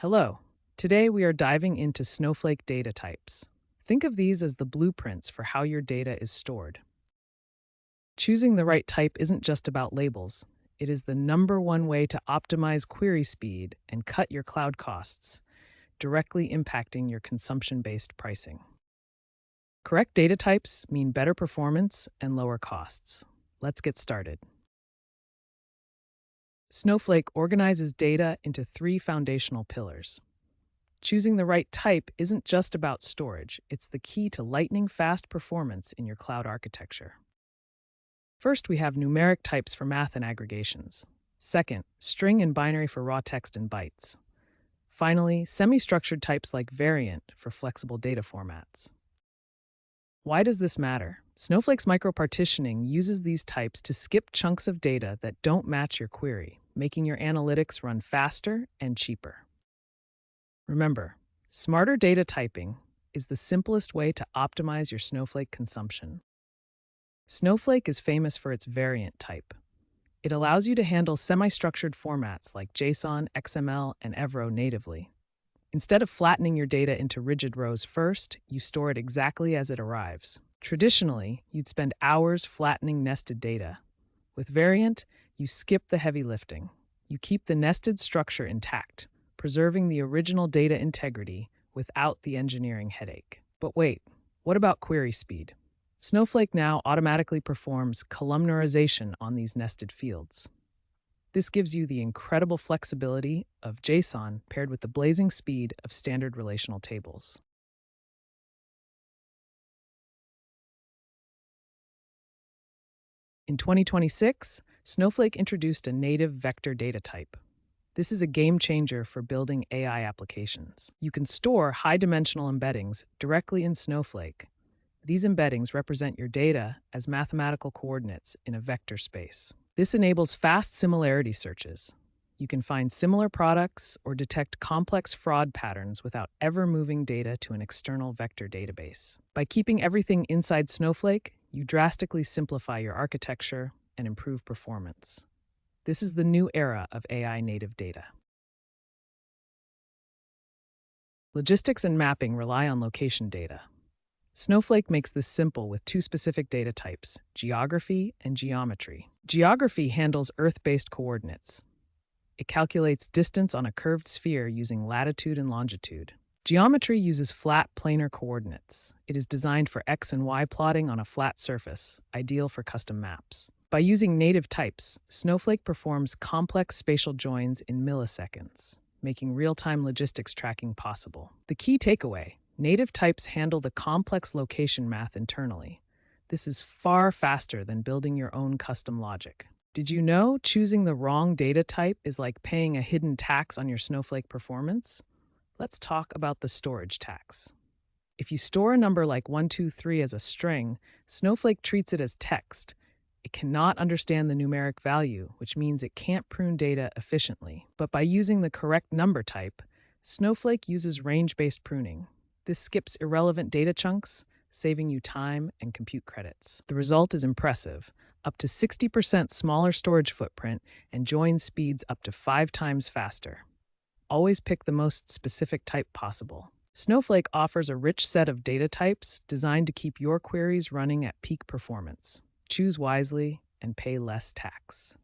Hello. Today we are diving into Snowflake data types. Think of these as the blueprints for how your data is stored. Choosing the right type isn't just about labels. It is the number one way to optimize query speed and cut your cloud costs, directly impacting your consumption-based pricing. Correct data types mean better performance and lower costs. Let's get started. Snowflake organizes data into three foundational pillars. Choosing the right type isn't just about storage, it's the key to lightning-fast performance in your cloud architecture. First, we have numeric types for math and aggregations. Second, string and binary for raw text and bytes. Finally, semi-structured types like variant for flexible data formats. Why does this matter? Snowflake's micropartitioning uses these types to skip chunks of data that don't match your query, making your analytics run faster and cheaper. Remember, smarter data typing is the simplest way to optimize your Snowflake consumption. Snowflake is famous for its variant type. It allows you to handle semi-structured formats like JSON, XML, and Evro natively. Instead of flattening your data into rigid rows first, you store it exactly as it arrives. Traditionally, you'd spend hours flattening nested data. With variant, you skip the heavy lifting. You keep the nested structure intact, preserving the original data integrity without the engineering headache. But wait, what about query speed? Snowflake now automatically performs columnarization on these nested fields. This gives you the incredible flexibility of JSON paired with the blazing speed of standard relational tables. In 2026, Snowflake introduced a native vector data type. This is a game changer for building AI applications. You can store high-dimensional embeddings directly in Snowflake. These embeddings represent your data as mathematical coordinates in a vector space. This enables fast similarity searches. You can find similar products or detect complex fraud patterns without ever moving data to an external vector database. By keeping everything inside Snowflake, you drastically simplify your architecture and improve performance. This is the new era of AI native data. Logistics and mapping rely on location data. Snowflake makes this simple with two specific data types, geography and geometry. Geography handles Earth-based coordinates. It calculates distance on a curved sphere using latitude and longitude. Geometry uses flat planar coordinates. It is designed for X and Y plotting on a flat surface, ideal for custom maps. By using native types, Snowflake performs complex spatial joins in milliseconds, making real-time logistics tracking possible. The key takeaway: native types handle the complex location math internally. This is far faster than building your own custom logic. Did you know choosing the wrong data type is like paying a hidden tax on your Snowflake performance? Let's talk about the storage tax. If you store a number like 123 as a string, Snowflake treats it as text. It cannot understand the numeric value, which means it can't prune data efficiently. But by using the correct number type, Snowflake uses range-based pruning. This skips irrelevant data chunks, saving you time and compute credits. The result is impressive: up to 60% smaller storage footprint and join speeds up to 5 times faster. Always pick the most specific type possible. Snowflake offers a rich set of data types designed to keep your queries running at peak performance. Choose wisely and pay less tax.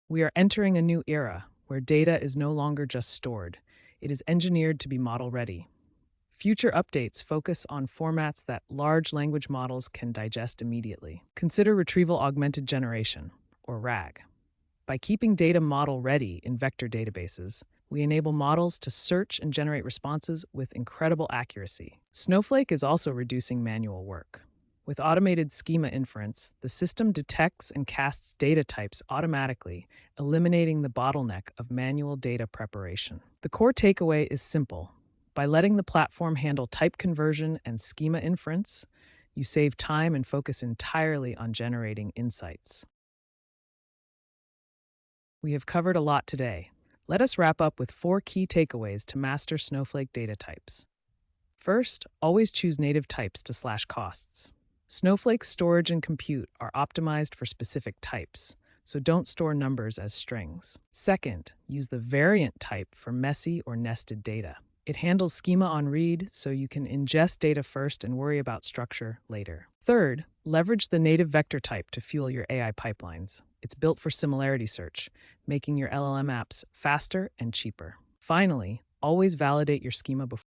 We are entering a new era where data is no longer just stored. It is engineered to be model-ready. Future updates focus on formats that large language models can digest immediately. Consider Retrieval Augmented Generation, or RAG. By keeping data model-ready in vector databases, we enable models to search and generate responses with incredible accuracy. Snowflake is also reducing manual work. With automated schema inference, the system detects and casts data types automatically, eliminating the bottleneck of manual data preparation. The core takeaway is simple. By letting the platform handle type conversion and schema inference, you save time and focus entirely on generating insights. We have covered a lot today. Let us wrap up with 4 key takeaways to master Snowflake data types. First, always choose native types to slash costs. Snowflake's storage and compute are optimized for specific types, so don't store numbers as strings. Second, use the variant type for messy or nested data. It handles schema on read, so you can ingest data first and worry about structure later. Third, leverage the native vector type to fuel your AI pipelines. It's built for similarity search, making your LLM apps faster and cheaper. Finally, always validate your schema before